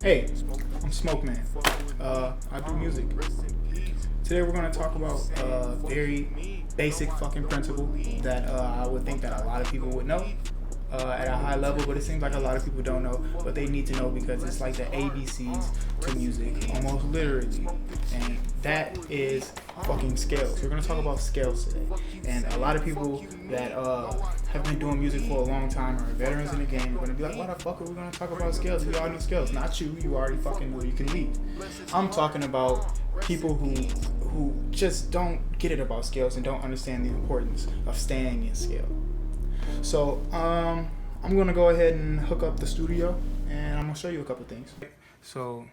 Hey, I'm Smoke Man. I do music. Today we're gonna talk about a very basic fucking principle that I would think that a lot of people would know at a high level, but it seems like a lot of people don't know, but they need to know because it's like the ABCs to music, almost literally. And that is fucking scales. We're gonna talk about scales today. And a lot of people that have been doing music for a long time or are veterans in the game are gonna be like, why the fuck are we gonna talk about scales? We all know scales. Not you. You already fucking know. You can leave. I'm talking about people who just don't get it about scales and don't understand the importance of staying in scale. So I'm gonna go ahead and hook up the studio, and I'm gonna show you a couple things. So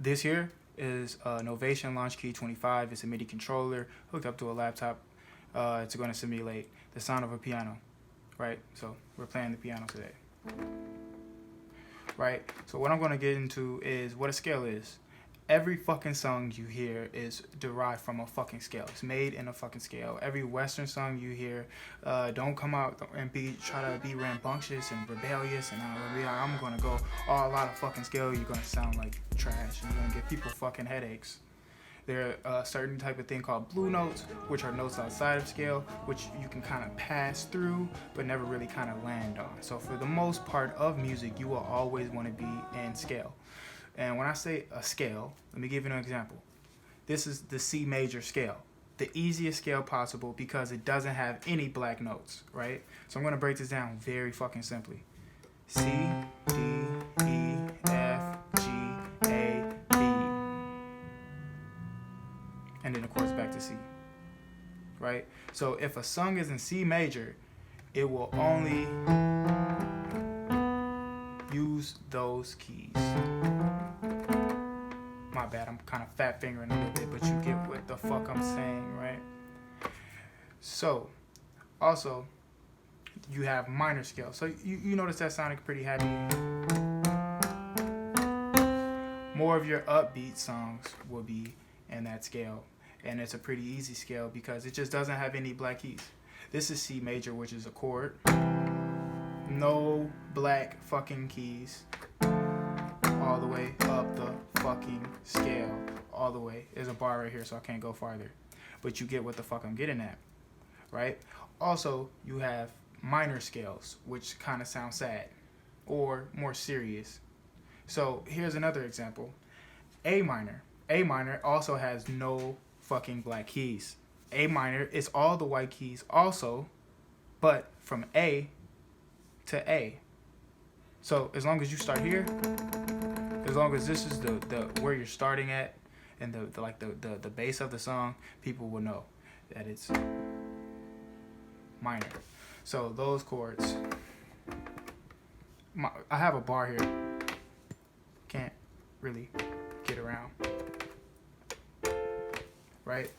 this here is an Novation Launch Key 25. It's a MIDI controller hooked up to a laptop. It's going to simulate the sound of a piano, right? So we're playing the piano today, right? So what I'm going to get into is what a scale is. Every fucking song you hear is derived from a fucking scale. It's made in a fucking scale. Every Western song you hear, don't come out and try to be rambunctious and rebellious and I'm gonna go all out of fucking scale. You're gonna sound like trash and you're gonna give people fucking headaches. There are a certain type of thing called blue notes, which are notes outside of scale, which you can kind of pass through, but never really kind of land on. So for the most part of music, you will always want to be in scale. And when I say a scale, let me give you an example. This is the C major scale, the easiest scale possible because it doesn't have any black notes, right? So I'm going to break this down very fucking simply. C, D, E, F, G, A, B. And then of course back to C, right? So if a song is in C major, it will only use those keys. My bad, I'm kind of fat fingering a little bit, but you get what the fuck I'm saying, right? So, also, you have minor scale. So you notice that sounded pretty happy. More of your upbeat songs will be in that scale. And it's a pretty easy scale because it just doesn't have any black keys. This is C major, which is a chord. No black fucking keys. All the way up the fucking scale. All the way. There's a bar right here, so I can't go farther. But you get what the fuck I'm getting at, right? Also, you have minor scales, which kind of sound sad or more serious. So here's another example. A minor. A minor also has no fucking black keys. A minor is all the white keys also, but from A to A. So as long as you start here, as long as this is the where you're starting at and the base of the song, people will know that it's minor. So those chords, I have a bar here, can't really get around, right?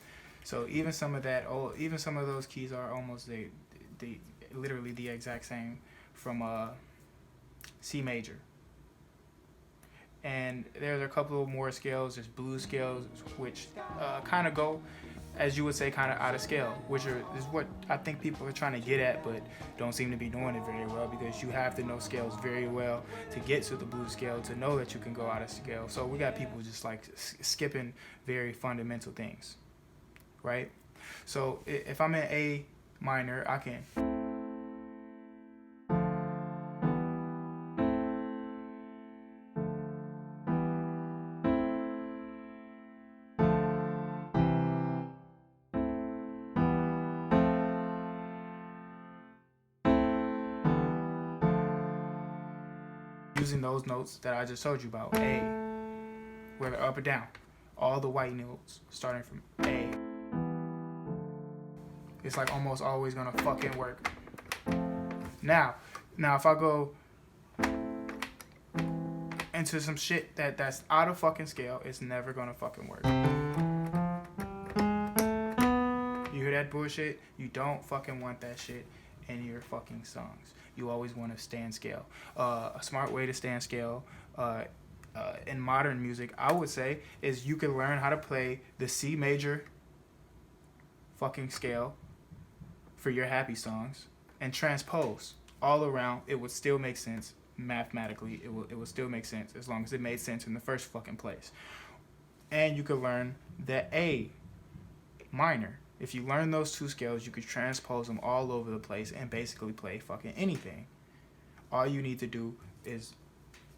So even some of those keys are almost the literally the exact same from C major. And there's a couple of more scales. There's blues scales, which kind of go, as you would say, kind of out of scale, which is what I think people are trying to get at, but don't seem to be doing it very well because you have to know scales very well to get to the blues scale, to know that you can go out of scale. So we got people just like skipping very fundamental things, right? So if I'm in A minor, I can. Using those notes that I just told you about, A, whether up or down, all the white notes starting from A. It's like almost always gonna fucking work. Now if I go into some shit that's out of fucking scale, it's never gonna fucking work. You hear that bullshit? You don't fucking want that shit in your fucking songs. You always want to stay in scale. A smart way to stay in scale in modern music, I would say, is you can learn how to play the C major fucking scale for your happy songs and transpose all around. It would still make sense mathematically it will still make sense as long as it made sense in the first fucking place. And you could learn the A minor. If you learn those two scales, you could transpose them all over the place and basically play fucking anything. All you need to do is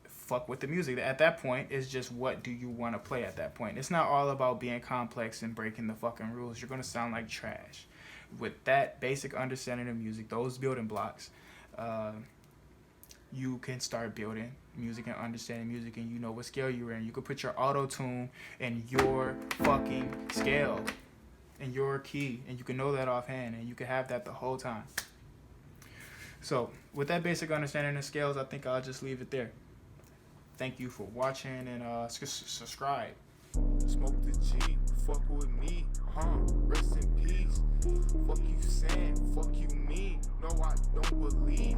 fuck with the music. At that point, it's just what do you want to play at that point. It's not all about being complex and breaking the fucking rules. You're going to sound like trash. With that basic understanding of music, those building blocks, you can start building music and understanding music, and you know what scale you're in. You can put your auto-tune in your fucking scale, in your key, and you can know that offhand, and you can have that the whole time. So, with that basic understanding of scales, I think I'll just leave it there. Thank you for watching, and subscribe. Smoke the G, fuck with me, rest in peace. Fuck you saying, fuck you mean. No, I don't believe.